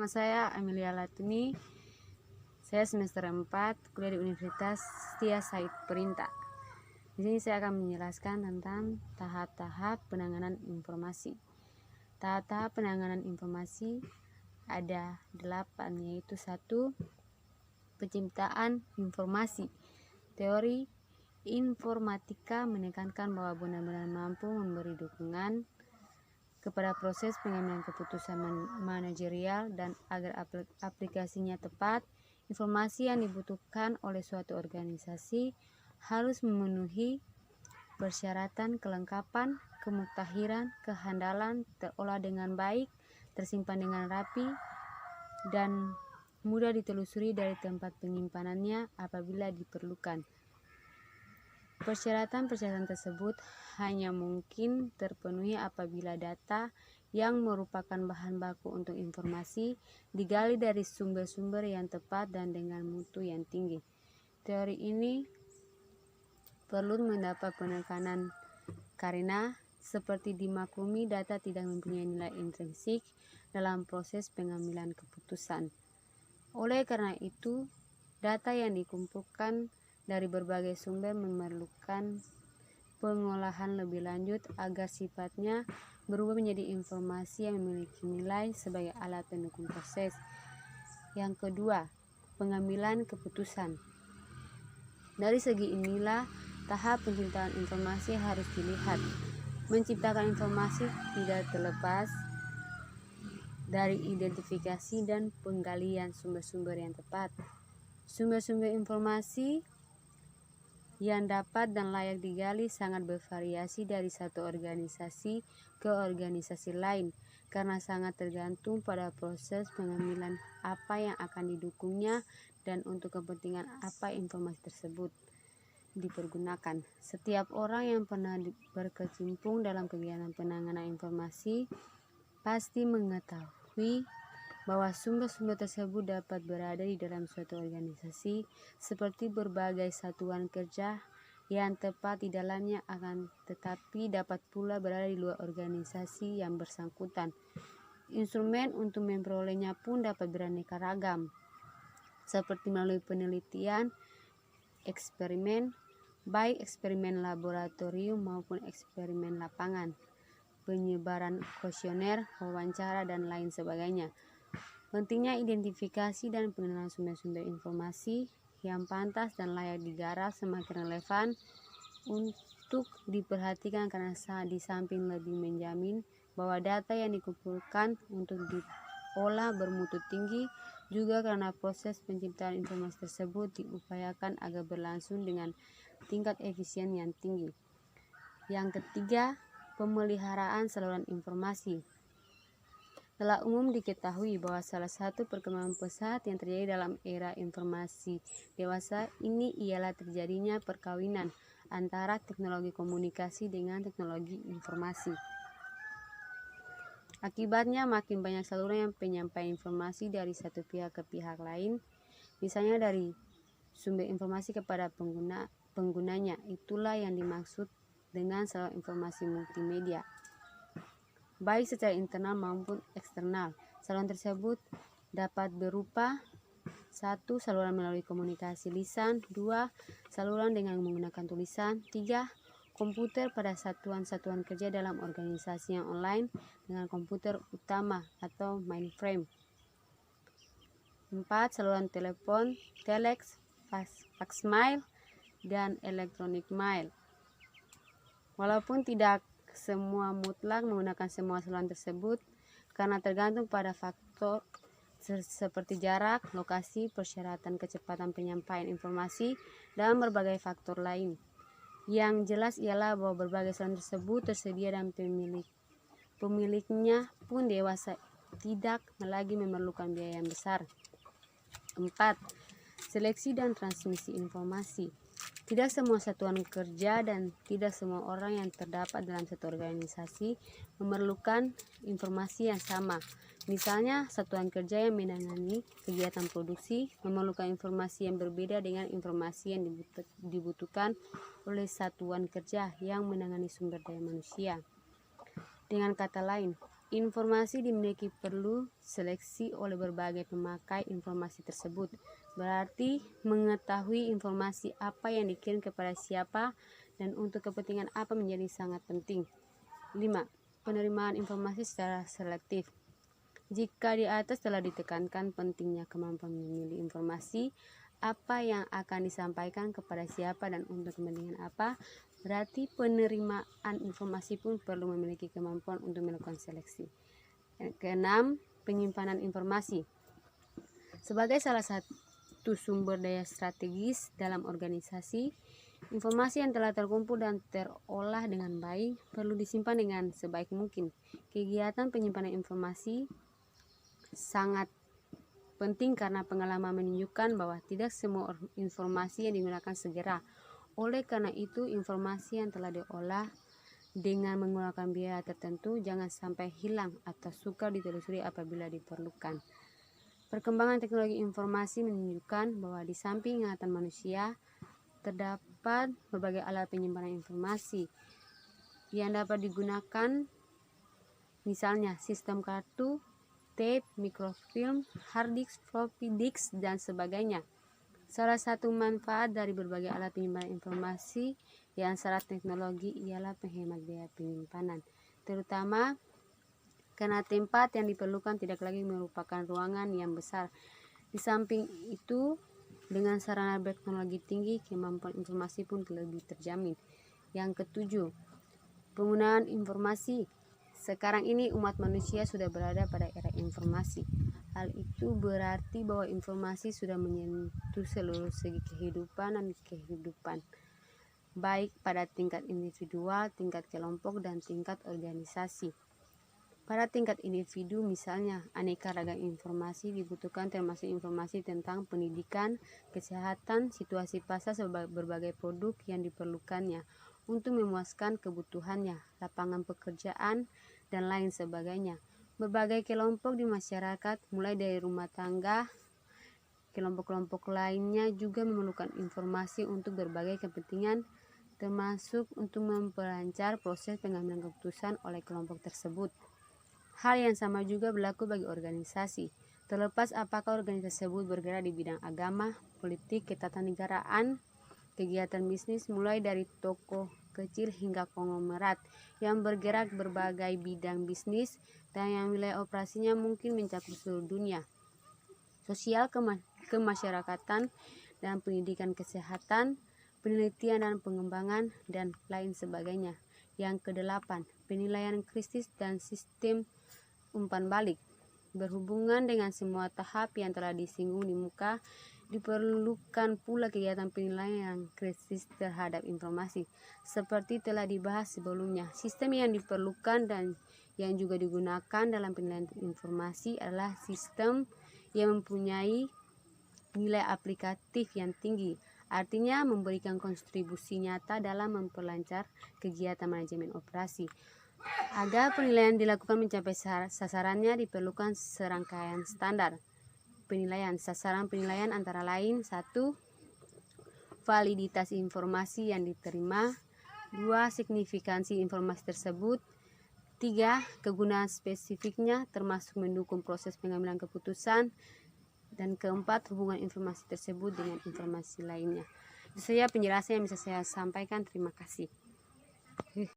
Nama saya Amelia Latuni. Saya semester 4 kuliah di Universitas Setia Said Perinta. Di sini saya akan menjelaskan tentang tahap-tahap penanganan informasi. Tahap-tahap penanganan informasi ada 8, yaitu 1. Penciptaan informasi. Teori informatika menekankan bahwa benar-benar mampu memberi dukungan kepada proses pengambilan keputusan manajerial dan agar aplikasinya tepat. Informasi yang dibutuhkan oleh suatu organisasi harus memenuhi persyaratan kelengkapan, kemuktahiran, kehandalan, terolah dengan baik, tersimpan dengan rapi, dan mudah ditelusuri dari tempat penyimpanannya apabila diperlukan. Persyaratan-persyaratan tersebut hanya mungkin terpenuhi apabila data yang merupakan bahan baku untuk informasi digali dari sumber-sumber yang tepat dan dengan mutu yang tinggi. Teori ini perlu mendapat penekanan karena seperti dimaklumi data tidak mempunyai nilai intrinsik dalam proses pengambilan keputusan. Oleh karena itu, data yang dikumpulkan dari berbagai sumber memerlukan pengolahan lebih lanjut agar sifatnya berubah menjadi informasi yang memiliki nilai sebagai alat pendukung proses. Yang kedua, pengambilan keputusan. Dari segi inilah tahap penciptaan informasi harus dilihat. Menciptakan informasi tidak terlepas dari identifikasi dan penggalian sumber-sumber yang tepat. Sumber-sumber informasi yang dapat dan layak digali sangat bervariasi dari satu organisasi ke organisasi lain karena sangat tergantung pada proses pengambilan apa yang akan didukungnya dan untuk kepentingan apa informasi tersebut dipergunakan. Setiap orang yang pernah berkecimpung dalam kegiatan penanganan informasi pasti mengetahui bahwa sumber-sumber tersebut dapat berada di dalam suatu organisasi seperti berbagai satuan kerja yang tepat di dalamnya, akan tetapi dapat pula berada di luar organisasi yang bersangkutan. Instrumen untuk memperolehnya pun dapat beraneka ragam, seperti melalui penelitian, eksperimen, baik eksperimen laboratorium maupun eksperimen lapangan, penyebaran kuesioner, wawancara, dan lain sebagainya. Pentingnya identifikasi dan pengenalan sumber-sumber informasi yang pantas dan layak digarap semakin relevan untuk diperhatikan karena di samping lebih menjamin bahwa data yang dikumpulkan untuk diolah bermutu tinggi, juga karena proses penciptaan informasi tersebut diupayakan agar berlangsung dengan tingkat efisien yang tinggi. Yang ketiga, pemeliharaan saluran informasi. Telah umum diketahui bahwa salah satu perkembangan pesat yang terjadi dalam era informasi dewasa ini ialah terjadinya perkawinan antara teknologi komunikasi dengan teknologi informasi. Akibatnya makin banyak saluran yang penyampaian informasi dari satu pihak ke pihak lain, misalnya dari sumber informasi kepada penggunanya. Itulah yang dimaksud dengan saluran informasi multimedia, baik secara internal maupun eksternal. Saluran tersebut dapat berupa 1. Saluran melalui komunikasi lisan. 2. Saluran dengan menggunakan tulisan. 3. Komputer pada satuan-satuan kerja dalam organisasi yang online dengan komputer utama atau mainframe. 4. Saluran telepon, telex, fax mail, dan electronic mail. Walaupun tidak semua mutlak menggunakan semua saluran tersebut karena tergantung pada faktor seperti jarak, lokasi, persyaratan kecepatan penyampaian informasi, dan berbagai faktor lain. Yang jelas ialah bahwa berbagai saluran tersebut tersedia dan pemiliknya pun dewasa, tidak lagi memerlukan biaya yang besar. 4. Seleksi dan transmisi informasi. Tidak semua satuan kerja dan tidak semua orang yang terdapat dalam satu organisasi memerlukan informasi yang sama. Misalnya, satuan kerja yang menangani kegiatan produksi memerlukan informasi yang berbeda dengan informasi yang dibutuhkan oleh satuan kerja yang menangani sumber daya manusia. Dengan kata lain, Informasi dimiliki perlu seleksi oleh berbagai pemakai informasi tersebut. Berarti mengetahui informasi apa yang dikirim kepada siapa dan untuk kepentingan apa menjadi sangat penting. 5. Penerimaan informasi secara selektif. Jika di atas telah ditekankan pentingnya kemampuan memilih informasi, apa yang akan disampaikan kepada siapa dan untuk kepentingan apa, berarti penerimaan informasi pun perlu memiliki kemampuan untuk melakukan seleksi. Keenam, penyimpanan informasi. Sebagai salah satu sumber daya strategis dalam organisasi, informasi yang telah terkumpul dan terolah dengan baik perlu disimpan dengan sebaik mungkin. Kegiatan penyimpanan informasi sangat penting karena pengalaman menunjukkan bahwa tidak semua informasi yang digunakan segera. Oleh karena itu, informasi yang telah diolah dengan menggunakan biaya tertentu jangan sampai hilang atau sukar ditelusuri apabila diperlukan. Perkembangan teknologi informasi menunjukkan bahwa di samping ingatan manusia, terdapat berbagai alat penyimpanan informasi yang dapat digunakan, misalnya sistem kartu, tape, mikrofilm, hard disk, floppy disk, dan sebagainya. Salah satu manfaat dari berbagai alat penyimpanan informasi yang syarat teknologi ialah penghemat biaya penyimpanan, terutama karena tempat yang diperlukan tidak lagi merupakan ruangan yang besar. Di samping itu, dengan sarana berteknologi tinggi, kemampuan informasi pun lebih terjamin. Yang ketujuh, penggunaan informasi. Sekarang ini umat manusia sudah berada pada era informasi. Hal itu berarti bahwa informasi sudah menyentuh seluruh segi kehidupan dan kehidupan, baik pada tingkat individual, tingkat kelompok, dan tingkat organisasi. Pada tingkat individu misalnya, aneka ragam informasi dibutuhkan termasuk informasi tentang pendidikan, kesehatan, situasi pasar berbagai produk yang diperlukannya untuk memuaskan kebutuhannya, lapangan pekerjaan, dan lain sebagainya. Berbagai kelompok di masyarakat, mulai dari rumah tangga, kelompok-kelompok lainnya juga memerlukan informasi untuk berbagai kepentingan, termasuk untuk memperlancar proses pengambilan keputusan oleh kelompok tersebut. Hal yang sama juga berlaku bagi organisasi, terlepas apakah organisasi tersebut bergerak di bidang agama, politik, ketatanegaraan, kegiatan bisnis, mulai dari toko kecil hingga konglomerat yang bergerak berbagai bidang bisnis dan yang wilayah operasinya mungkin mencakup seluruh dunia. Sosial, kemasyarakatan, dan pendidikan, kesehatan, penelitian dan pengembangan, dan lain sebagainya. Yang kedelapan, penilaian kritis dan sistem umpan balik. Berhubungan dengan semua tahap yang telah disinggung di muka, diperlukan pula kegiatan penilaian yang kritis terhadap informasi. Seperti telah dibahas sebelumnya, sistem yang diperlukan dan yang juga digunakan dalam penilaian informasi adalah sistem yang mempunyai nilai aplikatif yang tinggi, artinya memberikan kontribusi nyata dalam memperlancar kegiatan manajemen operasi. Agar penilaian dilakukan mencapai sasarannya diperlukan serangkaian standar penilaian. Sasaran penilaian antara lain: 1. Validitas informasi yang diterima. 2. Signifikansi informasi tersebut. 3. Kegunaan spesifiknya termasuk mendukung proses pengambilan keputusan. Dan keempat, hubungan informasi tersebut dengan informasi lainnya. Itu saja penjelasan yang bisa saya sampaikan. Terima kasih.